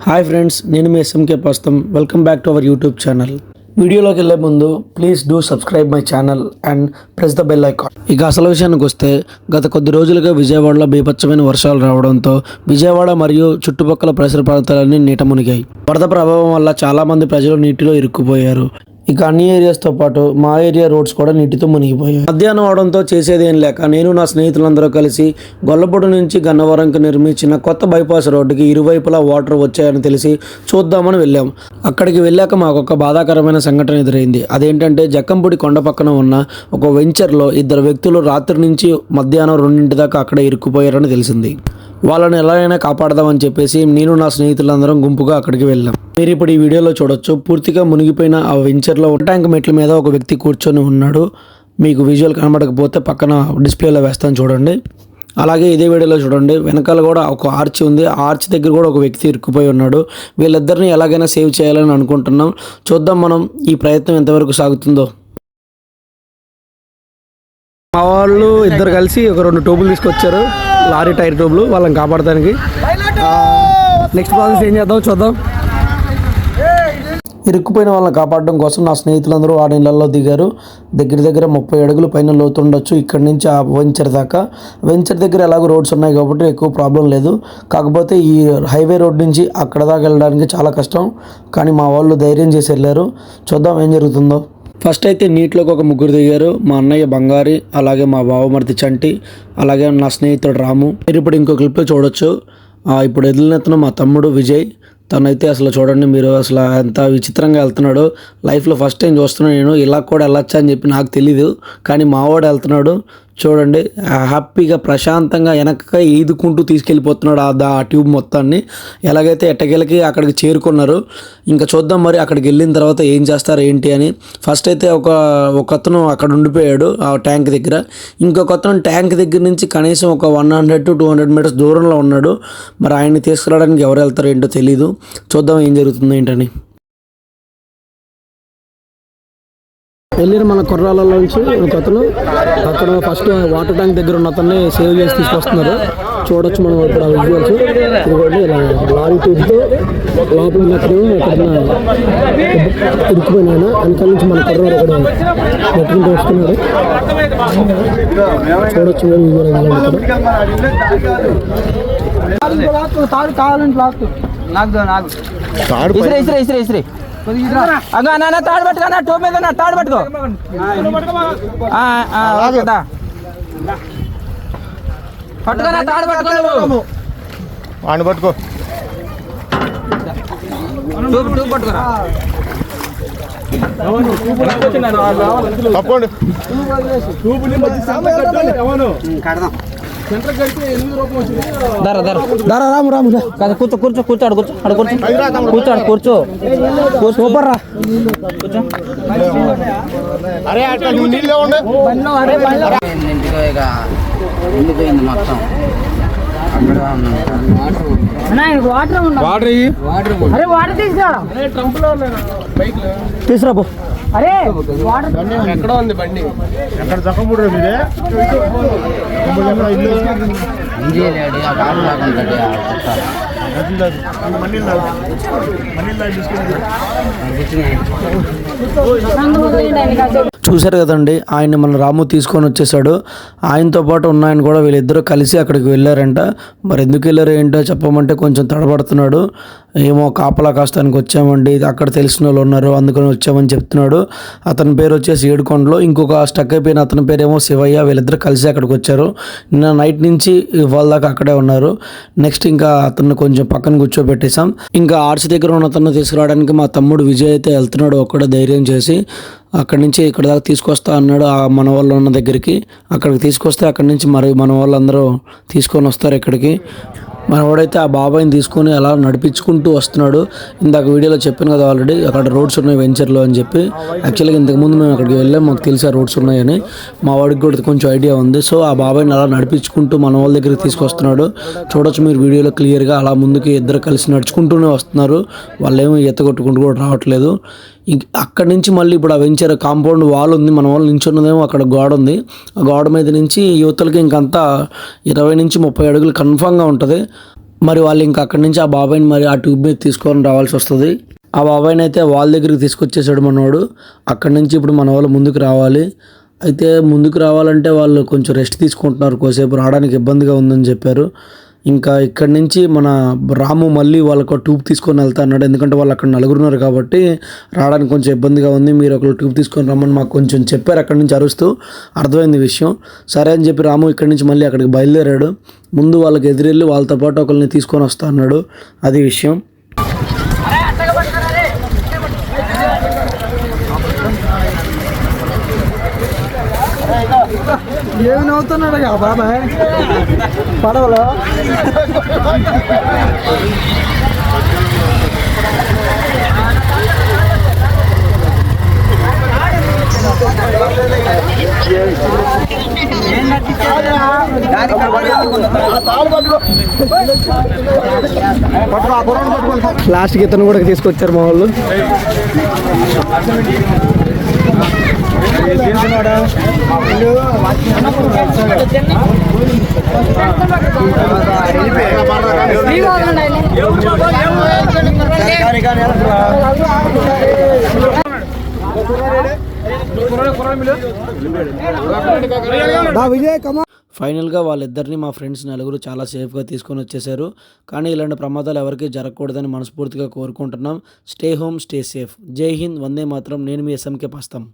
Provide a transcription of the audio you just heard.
Hi friends, నేను మీ SMK ప్రస్తుతం. Welcome back to our YouTube channel. వీడియోలోకి వెళ్ళే ముందు please do subscribe my channel and press the bell icon. ఇక అసలు విషయానికి వస్తే, గత కొద్ది రోజులుగా విజయవాడలో బీభత్సమైన వర్షాలు రావడంతో విజయవాడ మరియు చుట్టుపక్కల పరిసర ప్రాంతాలన్నీ నీట మునిగాయి. వరద ప్రభావం వల్ల చాలామంది ప్రజలు నీటిలో ఇరుక్కుపోయారు. ఇక అన్ని ఏరియాస్తో పాటు మా ఏరియా రోడ్స్ కూడా నీటితో మునిగిపోయాయి. మధ్యాహ్నం అవడంతో చేసేది ఏం లేక నేను నా స్నేహితులందరూ కలిసి గొల్లపూడి నుంచి గన్నవరంకు నిర్మించిన కొత్త బైపాస్ రోడ్డుకి ఇరువైపులా వాటర్ వచ్చాయని తెలిసి చూద్దామని వెళ్ళాం. అక్కడికి వెళ్ళాక మాకు ఒక బాధాకరమైన సంఘటన ఎదురైంది. అదేంటంటే, జక్కంపూడి కొండ పక్కన ఉన్న ఒక వెంచర్లో ఇద్దరు వ్యక్తులు రాత్రి నుంచి మధ్యాహ్నం 2 దాకా అక్కడ ఇరుక్కుపోయారని తెలిసింది. వాళ్ళని ఎలాగైనా కాపాడదామని చెప్పేసి నేను నా స్నేహితులందరం గుంపుగా అక్కడికి వెళ్ళాం. మీరు ఇప్పుడు ఈ వీడియోలో చూడొచ్చు, పూర్తిగా మునిగిపోయిన ఆ వెంచర్లో ట్యాంక్ మెట్ల మీద ఒక వ్యక్తి కూర్చొని ఉన్నాడు. మీకు విజువల్ కనబడకపోతే పక్కన డిస్ప్లేలో వేస్తాను చూడండి. అలాగే ఇదే వీడియోలో చూడండి, వెనకాల కూడా ఒక ఆర్చ్ ఉంది. ఆ ఆర్చ్ దగ్గర కూడా ఒక వ్యక్తి ఇరుక్కుపోయి ఉన్నాడు. వీళ్ళిద్దరిని ఎలాగైనా సేవ్ చేయాలని అనుకుంటున్నాం. చూద్దాం మనం ఈ ప్రయత్నం ఎంతవరకు సాగుతుందో. మా వాళ్ళు ఇద్దరు కలిసి ఒక 2 ట్యూబులు తీసుకొచ్చారు, లారీ టైర్ ట్యూబ్లు, వాళ్ళని కాపాడటానికి. నెక్స్ట్ ప్రాసెస్ ఏం చేద్దాం చూద్దాం. ఇరుక్కుపోయిన వాళ్ళని కాపాడడం కోసం నా స్నేహితులందరూ ఆ నీళ్ళల్లో దిగారు. దగ్గర 30 అడుగుల పైన లోతుండొచ్చు ఇక్కడి నుంచి ఆ వెంచర్ దాకా. వెంచర్ దగ్గర ఎలాగో రోడ్స్ ఉన్నాయి కాబట్టి ఎక్కువ ప్రాబ్లం లేదు. కాకపోతే ఈ హైవే రోడ్ నుంచి అక్కడ దాకా వెళ్ళడానికి చాలా కష్టం. కానీ మా వాళ్ళు ధైర్యం చేసి వెళ్ళారు. చూద్దాం ఏం జరుగుతుందో. ఫస్ట్ అయితే నీటిలోకి ఒక 3 దిగారు. మా అన్నయ్య బంగారి, అలాగే మా బావమరిది చంటి, అలాగే నా స్నేహితుడు రాము. మీరు ఇప్పుడు ఇంకో క్లిప్లో చూడొచ్చు. ఇప్పుడు ఎదిలినెత్తున మా తమ్ముడు విజయ్. తనైతే అసలు చూడండి మీరు, అసలు ఎంత విచిత్రంగా వెళ్తున్నాడు. లైఫ్లో ఫస్ట్ టైం చూస్తున్నాను నేను. ఇలా కూడా వెళ్ళొచ్చా అని చెప్పి నాకు తెలీదు, కానీ మావాడు వెళ్తున్నాడు. చూడండి, హ్యాపీగా ప్రశాంతంగా వెనక ఈదుకుంటూ తీసుకెళ్ళిపోతున్నాడు ఆ ట్యూబ్ మొత్తాన్ని. ఎలాగైతే ఎట్టకేలకి అక్కడికి చేరుకున్నారు. ఇంకా చూద్దాం మరి అక్కడికి వెళ్ళిన తర్వాత ఏం చేస్తారు ఏంటి అని. ఫస్ట్ అయితే ఒక అతను అక్కడ ఉండిపోయాడు ఆ ట్యాంక్ దగ్గర. ఇంకొక అతను ట్యాంక్ దగ్గర నుంచి కనీసం ఒక 100 to 200 మీటర్స్ దూరంలో ఉన్నాడు. మరి ఆయన్ని తీసుకురావడానికి ఎవరు వెళ్తారో ఏంటో తెలీదు. చూద్దాం ఏం జరుగుతుందో ఏంటని. వెళ్ళిన మన కుర్రాలలో నుంచి ఒక అతను అక్కడ ఫస్ట్ వాటర్ ట్యాంక్ దగ్గర ఉన్న అతన్ని సేవ్ చేసి తీసుకొస్తున్నారు. చూడొచ్చు మనం ఇప్పుడు ఆ విజువల్స్. ఇదిగోండి, ఇలా లారీ ట్యూబ్తో లోపల ఉన్నప్పుడు ఎక్కడైనా ఇరుక్కుపోయినా వెనకాల నుంచి మన కుర్రాడు కూడా నెట్టుకుంటూ వస్తున్నాడు. చూడొచ్చు అన్న తాడు పట్టుకో, టో మీద తాడు పట్టుకో. పట్టుకోనా తాడు పట్టుకో, వాడిని పట్టుకో, టూ పట్టుకోరా. తప్పండి. కూర్చో. సూపర్ రా, అరే అట్లా నువ్వు నీళ్ళు ఉండే ఎండిపోయింది మొత్తం. తీసురా పో. అరే ఎక్కడ ఉంది బండి? ఎక్కడ జక్కమూడు మీదే చూశారు కదండి, ఆయన మన రాము తీసుకొని వచ్చేసాడు. ఆయనతో పాటు ఉన్న ఆయన కూడా వీళ్ళిద్దరూ కలిసి అక్కడికి వెళ్ళారంట. మరి ఎందుకు వెళ్ళారు ఏంటో చెప్పమంటే కొంచెం తడబడుతున్నాడు. ఏమో కాపలా కాస్తానికి వచ్చామండి, అక్కడ తెలిసిన వాళ్ళు ఉన్నారు అందుకని వచ్చామని చెప్తున్నాడు. అతని పేరు వచ్చేసి ఏడుకొండలో. ఇంకొక స్టక్ అయిపోయిన అతని పేరేమో శివయ్య. వీళ్ళిద్దరు కలిసి అక్కడికి వచ్చారు. నిన్న నైట్ నుంచి ఇవాళ దాకా అక్కడే ఉన్నారు. నెక్స్ట్ ఇంకా అతన్ని కొంచెం పక్కన కూర్చోబెట్టేశాం. ఇంకా ఆర్చ్ దగ్గర ఉన్న అతన్ని తీసుకురావడానికి మా తమ్ముడు విజయ్ అయితే వెళ్తున్నాడు ఒక్కడే ధైర్యం చేసి. అక్కడి నుంచి ఇక్కడ దాకా తీసుకొస్తా అన్నాడు ఆ మన వాళ్ళు ఉన్న దగ్గరికి. అక్కడికి తీసుకొస్తే అక్కడి నుంచి మరి మన వాళ్ళందరూ తీసుకొని వస్తారు ఇక్కడికి. మనవాడైతే ఆ బాబాయిని తీసుకొని అలా నడిపించుకుంటూ వస్తున్నాడు. ఇందాక వీడియోలో చెప్పాను కదా ఆల్రెడీ, అక్కడ రోడ్స్ ఉన్నాయి వెంచర్లో అని చెప్పి. యాక్చువల్గా ఇంతకుముందు మేము అక్కడికి వెళ్ళాం, మాకు తెలిసి ఆ రోడ్స్ ఉన్నాయని. మా వాడికి కూడా కొంచెం ఐడియా ఉంది. సో ఆ బాబాయిని అలా నడిపించుకుంటూ మన వాళ్ళ దగ్గరికి తీసుకొస్తున్నాడు. చూడొచ్చు మీరు వీడియోలో క్లియర్గా. అలా ముందుకి ఇద్దరు కలిసి నడుచుకుంటూనే వస్తున్నారు. వాళ్ళేమో ఈత కొట్టుకుంటూ కూడా రావట్లేదు. అక్కడి నుంచి మళ్ళీ ఇప్పుడు ఆ వెంచర్ కాంపౌండ్ వాల్ ఉంది. మన వాళ్ళు నించున్నదేమో అక్కడ గోడ ఉంది. ఆ గోడ మీద నుంచి యువతలకి ఇంకంతా 20 నుంచి 30 అడుగులు కన్ఫామ్గా ఉంటుంది. మరి వాళ్ళు ఇంకా అక్కడి నుంచి ఆ బాబాయ్ని మరి ఆ ట్యూబ్ మీద తీసుకొని రావాల్సి వస్తుంది. ఆ బాబాయ్ని అయితే వాళ్ళ దగ్గరికి తీసుకొచ్చేసాడు మనవాడు. అక్కడి నుంచి ఇప్పుడు మన వాళ్ళు ముందుకు రావాలి. అయితే ముందుకు రావాలంటే వాళ్ళు కొంచెం రెస్ట్ తీసుకుంటున్నారు, కోసేపు రావడానికి ఇబ్బందిగా ఉందని చెప్పారు. ఇంకా ఇక్కడి నుంచి మన రాము మళ్ళీ వాళ్ళకు ట్యూబ్ తీసుకొని వెళ్తా అన్నాడు. ఎందుకంటే వాళ్ళు అక్కడ నలుగురున్నారు కాబట్టి రావడానికి కొంచెం ఇబ్బందిగా ఉంది, మీరు ఒకరు ట్యూబ్ తీసుకొని రమ్మని మాకు కొంచెం చెప్పారు అక్కడి నుంచి అరుస్తూ. అర్థమైంది విషయం. సరే అని చెప్పి రాము ఇక్కడి నుంచి మళ్ళీ అక్కడికి బయలుదేరాడు. ముందు వాళ్ళకి ఎదురెళ్ళి వాళ్ళతో పాటు ఒకరిని తీసుకొని వస్తా అన్నాడు. అది విషయం. ఏమి నవ్వుతున్నాడు బాబాయ్ పడవలో. లాస్ట్కి ఇతను కూడా తీసుకొచ్చారు మా వాళ్ళు. ఫైనల్గా వాళ్ళిద్దరిని మా ఫ్రెండ్స్ నలుగురు చాలా సేఫ్గా తీసుకొని వచ్చేసారు. కానీ ఇలాంటి ప్రమాదాలు ఎవరికీ జరగకూడదని మనస్ఫూర్తిగా కోరుకుంటున్నాం. Stay home, stay safe. జై హింద్, వందే మాత్రం. నేను మీ SMK పస్తాం.